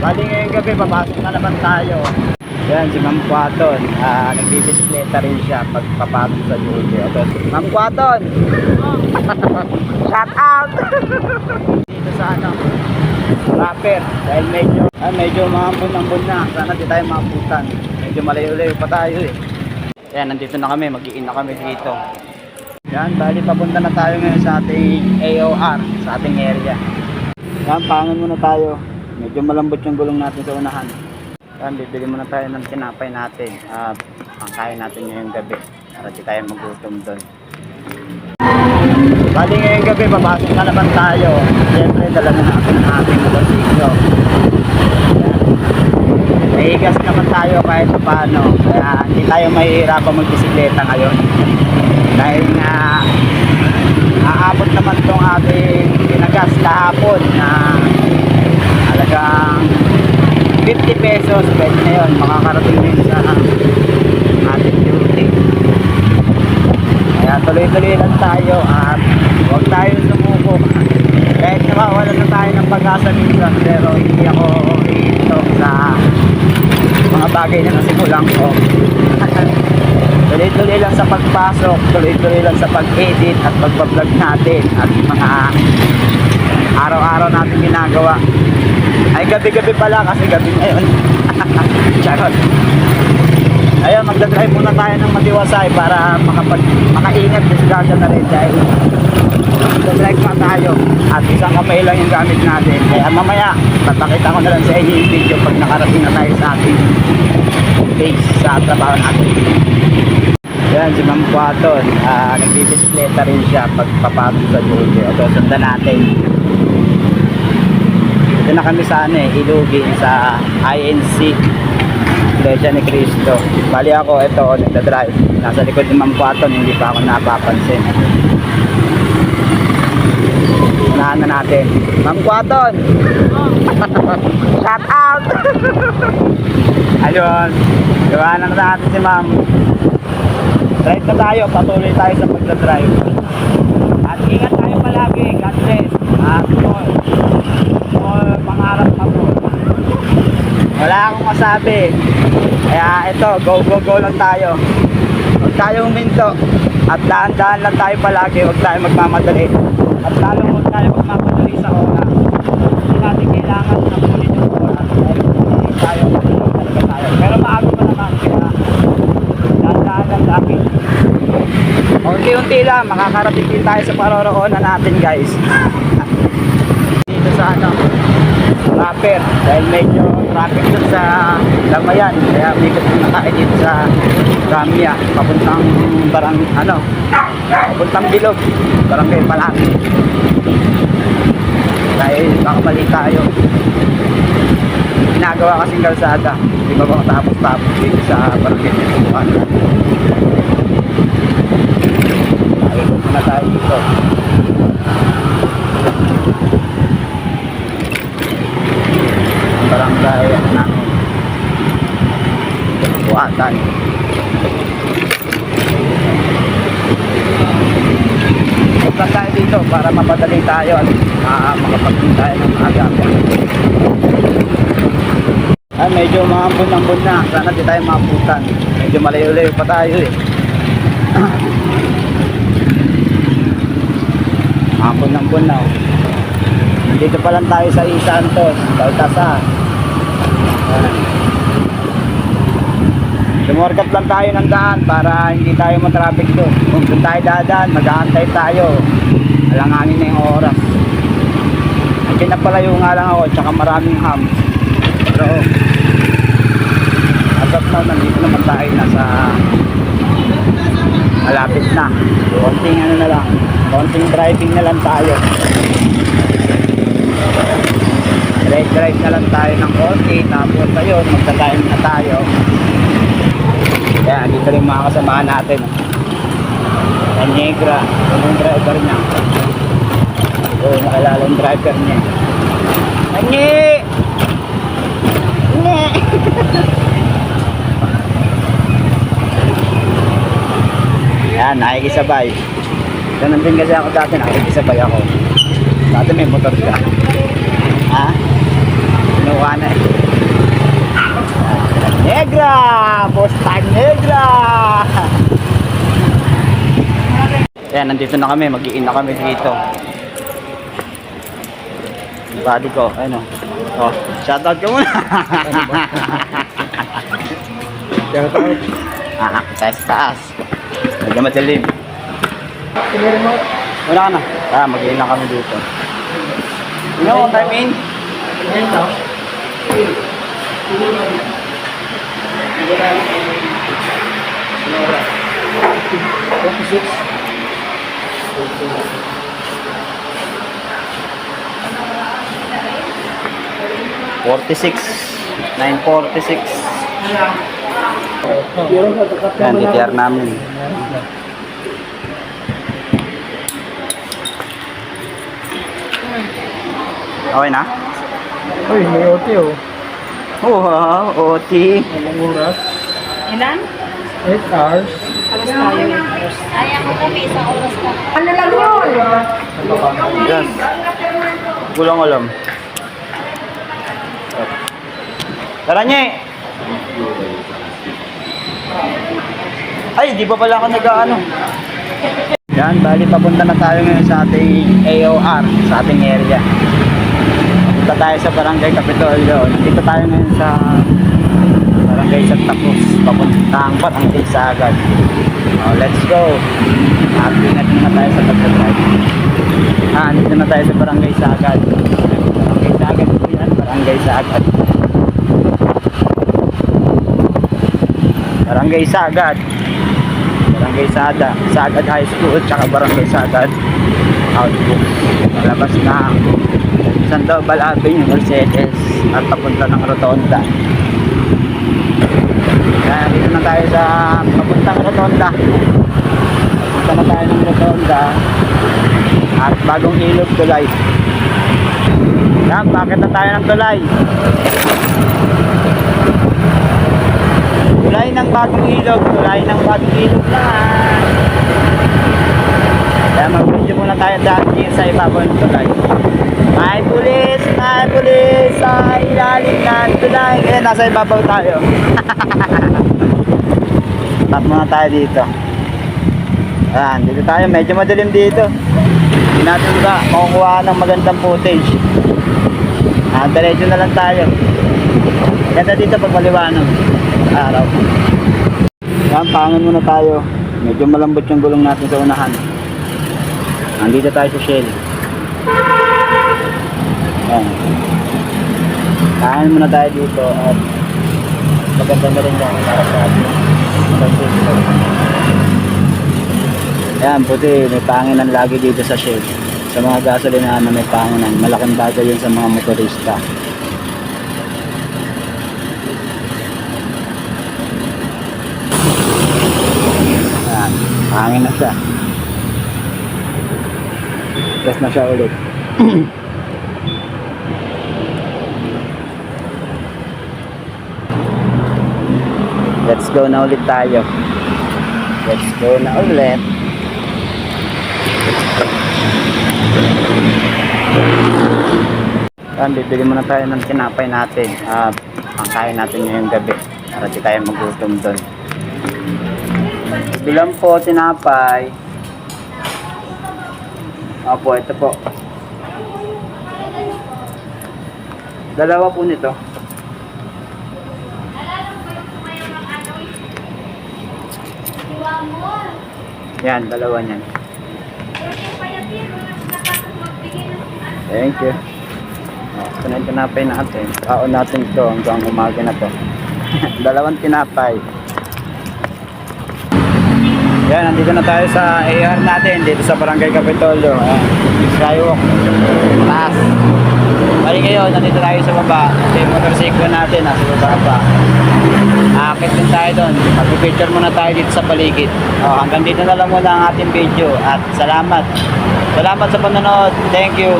Bali ngayong gabi, papasok na naman tayo. Yan, si Ma'am Quaton. Nagbibisikleta rin siya pagpapasok sa duty. Ma'am Quaton! Shout out! Dito sa rapper. Dahil medyo maambon-ambon na. Sana di tayo maabutan. Medyo malayo-layo pa tayo eh. Yan, nandito na kami. Mag-i-in na kami dito. Yan, bali papunta na tayo ngayon sa ating AOR, sa ating area. Yan, pangan muna tayo. Medyo malambot yung gulong natin sa unahan. Yan, bibili muna tayo ng tinapay natin. Pangkain natin ngayong gabi. Para di tayo magutom doon. Bali ngayong gabi, papasok na naman tayo. Siyempre, dala na natin ang ating motorsiklo. Nahigas naman tayo kahit paano. Kaya hindi tayo mahihirapan magbisikleta ngayon. Dahil nga aabot naman itong ating pinagas kahapon na halagang 50 pesos. Pwede na yun, makakarating din sa ating duty. Kaya tuloy-tuloy lang tayo at huwag tayo sumuko. Kahit nakawalan na tayo ng pag-asa minsan, pero hindi ako ito sa mga bagay na nasimulan ko. Tuloy-tuloy lang sa pagpasok, tuloy-tuloy lang sa pag-edit at pagpa-vlog natin at mga araw-araw natin ginagawa. Ay gabi-gabi pala kasi gabi ngayon. Charot. Ayun, magdadrive muna tayo ng matiwasay para makaingat sa gaga na rin dahil magdadrive pa tayo at isang kamay lang yung gamit natin. Kaya mamaya, papakita ko na lang sa inyo yung video pag nakarating na tayo sa ating base sa trabaho natin. Yan, si Ma'am Quaton. Nagbibisikleta rin siya pagpapasok sa duty. Sundan natin. Ito na kami sa Ilugi sa INC Iglesia ni Cristo. Bali ako, ito, nagdadrive. Nasa likod ni Ma'am Quaton, hindi pa ako napapansin. Unahan na natin. Ma'am Quaton! Shout out! Ayun, gawanan na natin si Ma'am. Drive na tayo, patuloy tayo sa pagdadrive. At ingat tayo palagi, God bless. At all pangarap na po. Wala akong masabi. Kaya ito, go go go lang tayo. Huwag tayo huminto. At daan-daan lang tayo palagi, huwag tayo magmamadali. At lalong huwag tayo magmamadali sa oras. Hindi natin kailangan na punin yung oras. Hindi tayo, talaga tayo. Pero maaga pa naman, kaya daan-daan lang lagi. Unti-unti lang, makakarating din tayo sa paroroonan natin guys. Dito sa rapper, dahil medyo traffic dun sa Lamayan. Kaya bigit na tayo dito sa Ramya, papuntang papuntang Bilog, Barangay Palaki. Dahil baka mali tayo. Ginagawa kasing kalsada, di ba tapos dito sa Barangay Palaki. Ayun na tayo dito. Ang barangay namin Buhatan. Punta tayo dito para mapadali tayo at makapagpunta tayo ng maaga. Ay, medyo maambon-ambon na. Sana di tayo maabutan. Medyo malayo-layo pa tayo eh. Ampun-ampun na. Dito pa lang tayo sa Santos, Baltasar. Sumorkat lang tayo ng daan para hindi tayo matraffic doon. Kung tayo dadaan, mag-aantay tayo. Alanganin na yung oras. Ang pinapalayo nga lang ako, tsaka maraming hams. Pero as of now, nandito naman tayo nasa malapit na. Konting na lang, konting driving na lang tayo. Drive na lang tayo ng konti, tapos ayun, magta-time na tayo. Kaya dito rin mga kasamahan natin. Negra, yung driver niya. Ito yung nakilala yung driver niya. Ani! Yan, nakikisabay. Ganun din kasi ako dati, nakikisabay ako. Dati may motor ka. Ha? Kinuha na eh. Negra! Posta Negra! Ayan, nandito na kami. Mag-i-in na kami dito. Body ko, ano. Oh, shoutout ka muna. Shoutout. Taas. Medyo madilim. Wala ka na. Mag-i-in na kami dito. You know what I mean? $46. $9.46. Yan, DTR namin. Okay na? Uy, may OT oh. Wow, OT. Ilang oras? Ilan? 8 hours. Alas tayo. Ay, ako po may isang oras pa. Ano lang yun? Yes. Kulang alam. Tara nye! Ay, di ba pala ako nag-ano? Yan, bali papunta na tayo ngayon sa ating AOR, sa ating area. Punta tayo sa Barangay Capitolio. Dito tayo ngayon sa Barangay Santa Cruz. Papuntang Barangay Sagad. Oh, let's go! Ingat na tayo sa pagdadrive. Dito na tayo sa Barangay Sagad. Barangay Sagad po yan, Barangay Sagad. Barangay Sagad. Barangay Sagad High School, tsaka Barangay Sagad Outlook. Labas na Sandoval Avenue, Mercedes, at papunta ng Rotonda. Kaya dito na tayo sa papuntang Rotonda. Papunta na tayo ng Rotonda at bagong ilog tulay. Yan, bakit na tayo ng tulay? Tulay ng bagong ilog, tulay ng bagong ilog na. Kaya mag-video muna tayo dati sa ibabaw ng tulay. May pulis sa ilalim ng tulay. Eh, nasa ibabaw tayo. Stop muna tayo dito. Ayan, dito tayo. Medyo madilim dito. Hindi natin ba makukuha ng magandang footage. Diretso na lang tayo. Ganda dito pag maliwanag. Araw. Yan, pangan muna tayo. Medyo malambot yung gulong natin sa unahan. Nandito tayo sa Shell. Yan. Pangan muna tayo dito at maganda na rin yan para sa atin. Yan, puti. May panginan lagi dito sa Shell. Sa mga gasolinahan na may panginan. Malaking bagay yun sa mga motorista. Hangin na siya. Press na siya ulit. Let's go na ulit tayo. Let's go na ulit. Bibili muna tayo ng tinapay natin. Pangkain natin ngayong gabi. Para di tayo magutom doon. Bilang po tinapay. Opo, ito po. Dalawa po nito. Yan, dalawa niyan. Thank you. Ito na yung tinapay natin. Kaon natin ito hanggang umaga na to. Dalawang tinapay. Yan, nandito na tayo sa AR natin dito sa Barangay Capitolio. Skywalk. Taas. Bali ngayon, nandito tayo sa baba. Ito yung motorsiklo natin, nasa baba pa. Akit din tayo doon. Mag-picture muna tayo dito sa paligid. Hanggang dito na lang muna ang ating video. At salamat. Salamat sa panonood. Thank you.